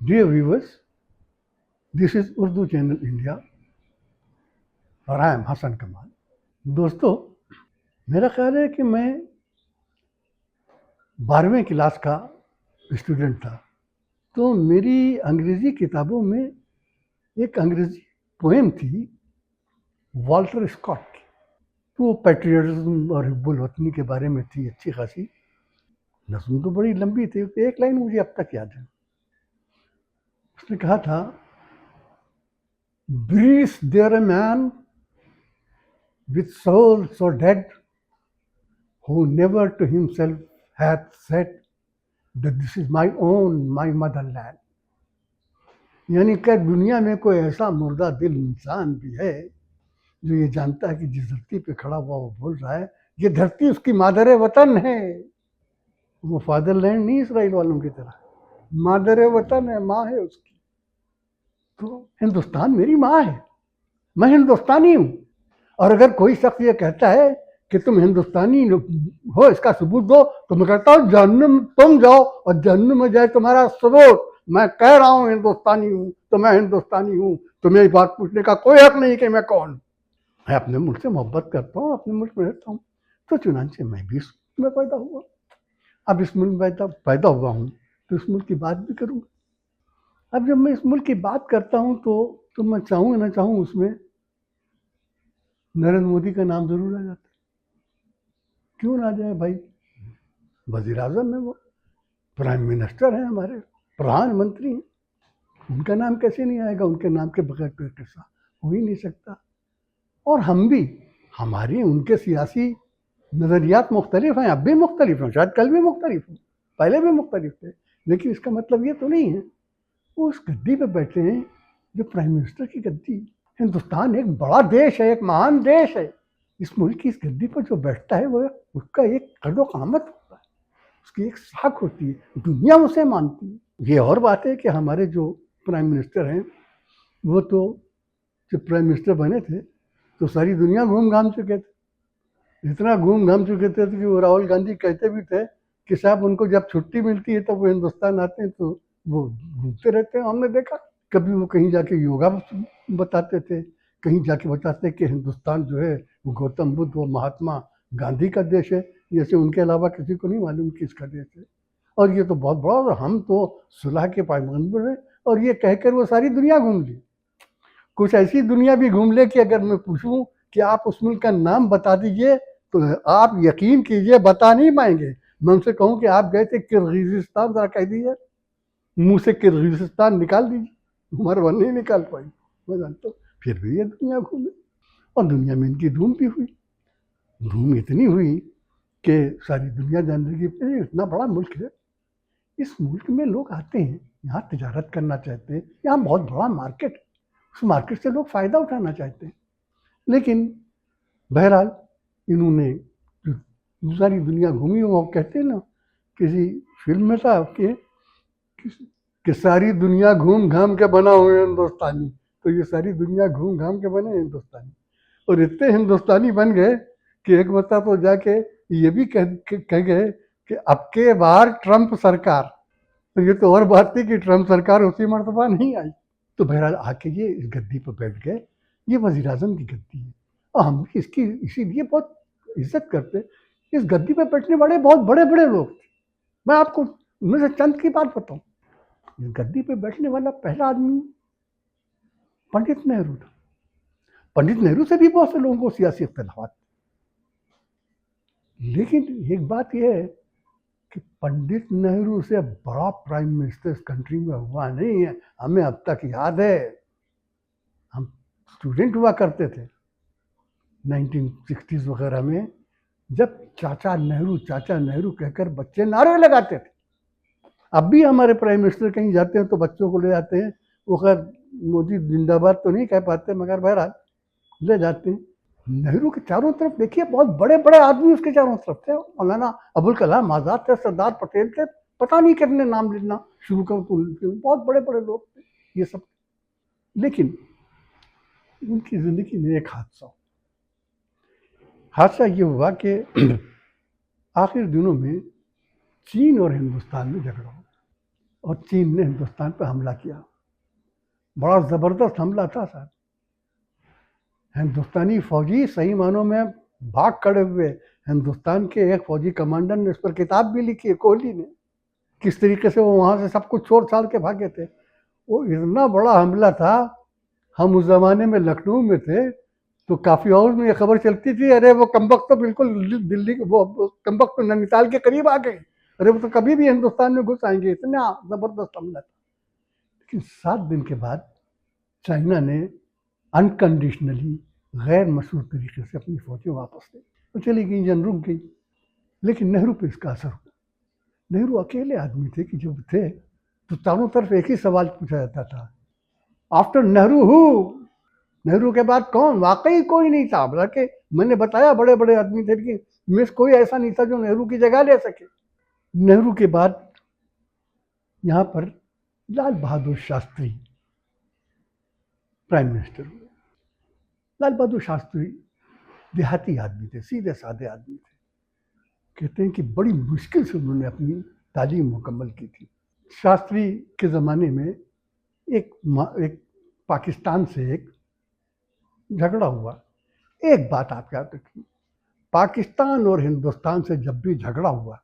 Dear viewers, this is Urdu channel India और I M Hasan कमाल। दोस्तों, मेरा ख्याल है कि मैं 12वीं क्लास का स्टूडेंट था, तो मेरी अंग्रेजी किताबों में एक अंग्रेजी पोएम थी वॉल्टर स्कॉट की। तो वो पैट्रियटिज्म और हिब्बुल वतनी के बारे में थी, अच्छी खासी। नज़्म तो बड़ी लंबी थी, एक लाइन मुझे अब तक याद है। उसने कहा था, breathes there a man with soul so dead, who never to himself hath said that this is my own, my motherland। यानी क्या दुनिया में कोई ऐसा मुर्दा दिल इंसान भी है जो ये जानता है कि जिस धरती पे खड़ा हुआ वो बोल रहा है ये धरती उसकी मादर वतन है। वो फादरलैंड नहीं इसराइल वालों की तरह, मादर वतन है, माँ है उसकी। तो हिंदुस्तान मेरी माँ है, मैं हिंदुस्तानी हूँ। और अगर कोई शख्स ये कहता है कि तुम हिंदुस्तानी हो, इसका सबूत दो, तो मैं कहता हूँ जहन्नुम तुम जाओ और जहन्नुम में जाए तुम्हारा सबूत। मैं कह रहा हूँ हिंदुस्तानी हूँ तो मैं हिंदुस्तानी हूँ, तुम्हें बात पूछने का कोई हक नहीं कि मैं कौन। मैं अपने मुल्क से मोहब्बत करता हूँ, अपने मुल्क में रहता हूँ, तो चुनांचे मैं भी इस में पैदा हुआ। अब इस मुल्क में पैदा हुआ हूँ तो इस मुल्क की बात भी करूँगा। अब जब मैं इस मुल्क की बात करता हूँ तो मैं चाहूँ ना चाहूँ उसमें नरेंद्र मोदी का नाम जरूर आ जाता है। क्यों ना जाए भाई, वजीर आजम है, वो प्राइम मिनिस्टर हैं, हमारे प्रधानमंत्री हैं, उनका नाम कैसे नहीं आएगा? उनके नाम के बगैर तो किस्सा हो ही नहीं सकता। और हम भी, हमारी उनके सियासी नज़रियात मुख्तलिफ हैं, अब भी मुख्तलिफ हैं, शायद कल भी मुख्तलिफ हैं, पहले भी मुख्तलिफ थे, लेकिन इसका मतलब ये तो नहीं है वो उस गद्दी पे बैठे हैं जो प्राइम मिनिस्टर की गद्दी। हिंदुस्तान एक बड़ा देश है, एक महान देश है। इस मुल्क की इस गद्दी पर जो बैठता है वो उसका एक कदो कामत होता है, उसकी एक साख होती है, दुनिया उसे मानती है। ये और बात है कि हमारे जो प्राइम मिनिस्टर हैं वो तो जब प्राइम मिनिस्टर बने थे तो सारी दुनिया घूम घाम चुके थे, इतना घूम घाम चुके थे कि वो राहुल गांधी कहते भी थे कि साहब उनको जब छुट्टी मिलती है तो वो हिंदुस्तान आते हैं तो वो घूमते रहते हैं। हमने देखा कभी वो कहीं जाके योगा बताते थे, कहीं जाके बताते कि हिंदुस्तान जो है वो गौतम बुद्ध व महात्मा गांधी का देश है, जैसे उनके अलावा किसी को नहीं मालूम किसका देश है। और ये तो बहुत बड़ा, और हम तो सुलह के पायबंद हैं। और ये कहकर वो सारी दुनिया घूम ली। कुछ ऐसी दुनिया भी घूम ले कि अगर मैं पूछूं कि आप उस मुल्क का नाम बता दीजिए तो आप यकीन कीजिए बता नहीं पाएंगे। मैं उनसे कहूं कि आप गए थे किर्गिजिस्तान, जरा कह दीजिए, मुंह से किर्गिजिस्तान निकाल दीजिए, हमारे वन नहीं निकाल पाई। मैं जानता हूँ फिर भी ये दुनिया घूमी, और दुनिया में इनकी धूम भी हुई। धूम इतनी हुई कि सारी दुनिया जान लगी कि इतना बड़ा मुल्क है, इस मुल्क में लोग आते हैं, यहाँ तिजारत करना चाहते हैं, यहाँ बहुत बड़ा मार्केट है, उस मार्केट से लोग फ़ायदा उठाना चाहते हैं। लेकिन बहरहाल इन्होंने जो सारी दुनिया घूमी, वो कहते हैं ना, किसी फिल्म में था कि सारी दुनिया घूम घाम के बना हुए हिंदुस्तानी, तो ये सारी दुनिया घूम घाम के बने हिंदुस्तानी। और इतने हिंदुस्तानी बन गए कि एक बता तो जाके ये भी कह गए कि अब के बार ट्रंप सरकार। तो ये तो और बात थी कि ट्रंप सरकार उसी मरतबा नहीं आई। तो बहरहाल आके ये इस गद्दी पर बैठ गए। ये वजीर आजम की गद्दी है और हम भी इसकी इसीलिए बहुत इज्जत करते। इस गद्दी पर बैठने वाले बहुत बड़े बड़े लोग थे। मैं आपको उनमें से चंद की बात बताऊं। इस गद्दी पर बैठने वाला पहला आदमी पंडित नेहरू था। पंडित नेहरू से भी बहुत से लोगों को सियासी इख्तलाफात, लेकिन एक बात यह है कि पंडित नेहरू से बड़ा प्राइम मिनिस्टर इस कंट्री में हुआ नहीं है। हमें अब तक याद है, हम स्टूडेंट हुआ करते थे 1960s वगैरह में, जब चाचा नेहरू कहकर बच्चे नारे लगाते थे। अब भी हमारे प्राइम मिनिस्टर कहीं जाते हैं तो बच्चों को ले जाते हैं, वो खैर मोदी जिंदाबाद तो नहीं कह पाते मगर बहरहाल ले जाते हैं। नेहरू के चारों तरफ देखिए बहुत बड़े बड़े आदमी उसके चारों तरफ थे। मौलाना अबुल कलाम आजाद थे, सरदार पटेल थे, पता नहीं कितने नाम लेना शुरू कर तो बहुत बड़े बड़े लोग थे ये सब। लेकिन उनकी जिंदगी में एक हादसा ये हुआ कि आखिर दिनों में चीन और हिंदुस्तान में झगड़ा हो। और चीन ने हिंदुस्तान पर हमला किया। बड़ा ज़बरदस्त हमला था सर। हिंदुस्तानी फौजी सही मानों में भाग खड़े हुए। हिंदुस्तान के एक फौजी कमांडर ने इस पर किताब भी लिखी है, कोहली ने, किस तरीके से वो वहाँ से सब कुछ छोड़ छाड़ के भागे थे। वो इतना बड़ा हमला था। हम उस ज़माने में लखनऊ में थे, तो काफ़ी हाउस में ये खबर चलती थी, अरे वो कमबख्त तो बिल्कुल दिल्ली, वो कमबख्त तो नैनीताल के करीब आ गए, अरे वो तो कभी भी हिंदुस्तान में घुस आएंगे। इतना ज़बरदस्त हमला था। लेकिन 7 दिन के बाद चाइना ने अनकंडीशनली गैर मशहूर तरीके से अपनी फौजें वापस ली, तो चली गई, जंग रुक गई। लेकिन नेहरू पे इसका असर हुआ। नेहरू अकेले आदमी थे कि जब थे तो चारों तरफ एक ही सवाल पूछा जाता था, आफ्टर नेहरू हु, नेहरू के बाद कौन? वाकई कोई नहीं था। बल्कि मैंने बताया बड़े बड़े आदमी थे, लेकिन में कोई ऐसा नहीं था जो नेहरू की जगह ले सके। नेहरू के बाद यहाँ पर लाल बहादुर शास्त्री प्राइम मिनिस्टर हुए। लाल बहादुर शास्त्री देहाती आदमी थे, सीधे साधे आदमी थे। कहते हैं कि बड़ी मुश्किल से उन्होंने अपनी तालीम मुकम्मल की थी। शास्त्री के ज़माने में एक पाकिस्तान से एक झगड़ा हुआ। एक बात आप याद रखिए, पाकिस्तान और हिंदुस्तान से जब भी झगड़ा हुआ,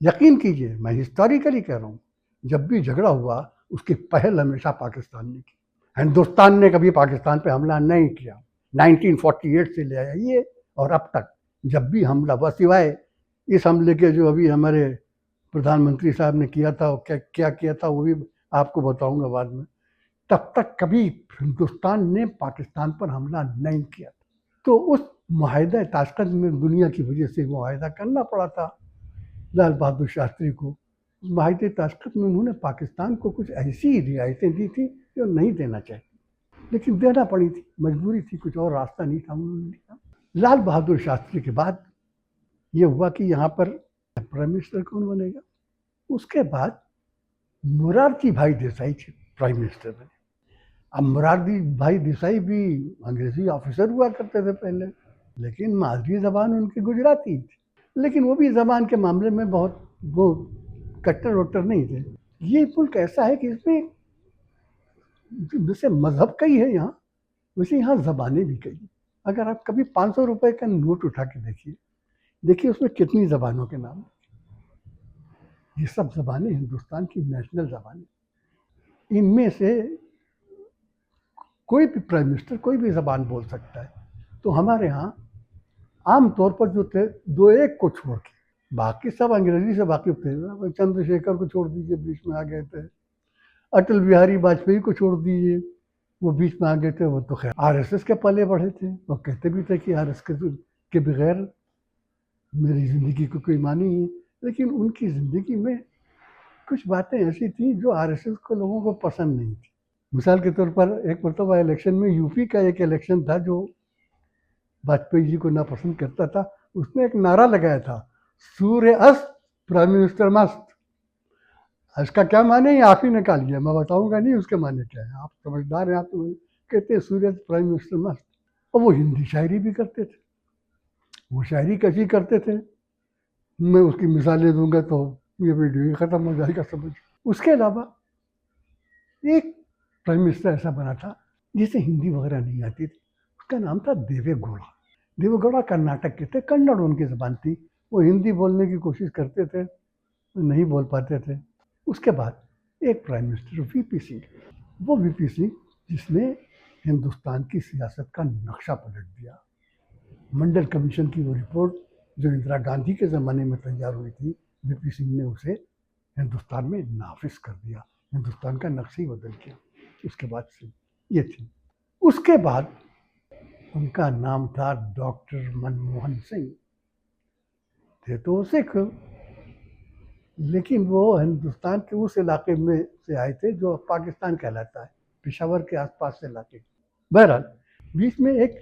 यकीन कीजिए मैं हिस्टोरिकली कह रहा हूँ, जब भी झगड़ा हुआ उसकी पहल हमेशा पाकिस्तान ने की। हिंदुस्तान ने कभी पाकिस्तान पे हमला नहीं किया। 1948 से ले आइए और अब तक जब भी हमला हुआ, सिवाय इस हमले के जो अभी हमारे प्रधानमंत्री साहब ने किया था, क्या किया था वो भी आपको बताऊंगा बाद में, तब तक कभी हिंदुस्तान ने पाकिस्तान पर हमला नहीं किया। तो उस मुआहिदा ताशकंद में दुनिया की वजह से मुआहिदा करना पड़ा था लाल बहादुर शास्त्री को। उस मुआहिदे ताशकंद में उन्होंने पाकिस्तान को कुछ ऐसी रियायतें दी थी जो नहीं देना चाहिए, लेकिन देना पड़ी थी, मजबूरी थी, कुछ और रास्ता नहीं था, उन्होंने दिया। लाल बहादुर शास्त्री के बाद ये हुआ कि यहाँ पर प्राइम मिनिस्टर कौन बनेगा। उसके बाद मोरारजी भाई देसाई प्राइम मिनिस्टर बने। अब मोरारजी भाई देसाई भी अंग्रेजी ऑफिसर हुआ करते थे पहले, लेकिन मादरी ज़बान उनकी गुजराती थी। लेकिन वो भी ज़बान के मामले में बहुत वो कट्टर वट्टर नहीं थे। ये मुल्क ऐसा है कि इसमें जैसे मजहब कई है यहाँ, वैसे यहाँ ज़बानें भी कई। अगर आप कभी 500 रुपए का नोट उठा के देखिए उसमें कितनी ज़बानों के नाम। ये सब ज़बानें हिंदुस्तान की नेशनल ज़बानें। इनमें से कोई भी प्राइम मिनिस्टर कोई भी ज़बान बोल सकता है। तो हमारे यहाँ आम तौर पर जो थे, 2-1 को छोड़ के बाकी सब अंग्रेजी से वाकिफ थे। चंद्रशेखर को छोड़ दीजिए, बीच में आ गए थे। अटल बिहारी वाजपेयी को छोड़ दीजिए, वो बीच में आ गए थे। वो तो खैर आरएसएस के पले बढ़े थे, वो कहते भी थे कि आरएसएस के बगैर मेरी ज़िंदगी को कोई मानी नहीं। लेकिन उनकी ज़िंदगी में कुछ बातें ऐसी थी जो आरएसएस को लोगों को पसंद नहीं थी। मिसाल के तौर पर एक मरतबा इलेक्शन में, यूपी का एक इलेक्शन था जो वाजपेयी जी को नापसंद करता था, उसने एक नारा लगाया था, सूर्य अस्त प्राइम मिनिस्टर मस्त। इसका क्या माने ये आप ही निकाल लिया, मैं बताऊंगा नहीं उसके माने क्या है, आप समझदार हैं। आप तो कहते हैं सूर्य अस्त प्राइम मिनिस्टर मस्त। और वो हिंदी शायरी भी करते थे। वो शायरी कैसी करते थे, मैं उसकी मिसालें दूंगा तो ये वीडियो ही ख़त्म हो जाएगा समझ। उसके अलावा एक प्राइम मिनिस्टर ऐसा बना था जिसे हिंदी वगैरह नहीं आती थी, उसका नाम था देवेगौड़ा। देवेगौड़ा कर्नाटक के थे, कन्नड़ उनकी ज़बान थी। वो हिंदी बोलने की कोशिश करते थे, नहीं बोल पाते थे। उसके बाद एक प्राइम मिनिस्टर वीपी सिंह, वो वीपी सिंह जिसने हिंदुस्तान की सियासत का नक्शा पलट दिया। मंडल कमीशन की वो रिपोर्ट जो इंदिरा गांधी के ज़माने में तैयार हुई थी, वीपी सिंह ने उसे हिंदुस्तान में नाफिज कर दिया, हिंदुस्तान का नक्शा ही बदल दिया। उसके बाद से ये थी। उसके बाद उनका नाम था डॉक्टर मनमोहन सिंह। थे तो सिख, लेकिन वो हिंदुस्तान के उस इलाके में से आए थे जो पाकिस्तान कहलाता है, पेशावर के आसपास से इलाके। बहरहाल बीच में एक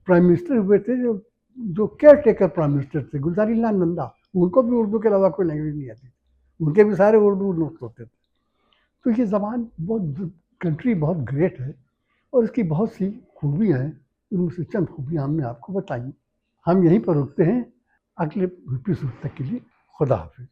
प्राइम मिनिस्टर हुए थे जो जो केयर टेकर प्राइम मिनिस्टर थे, गुलजारी लाल नंदा। उनको भी उर्दू के अलावा कोई लैंग्वेज नहीं आती, उनके भी सारे उर्दू नोट्स होते थे। तो ये ज़बान बहुत, कंट्री बहुत ग्रेट है और इसकी बहुत सी खूबियाँ हैं। उनमें से चंद खूबियाँ हमने आपको बताई। हम यहीं पर रुकते हैं। अगले एपिसोड तक के लिए खुदा हाफिज़।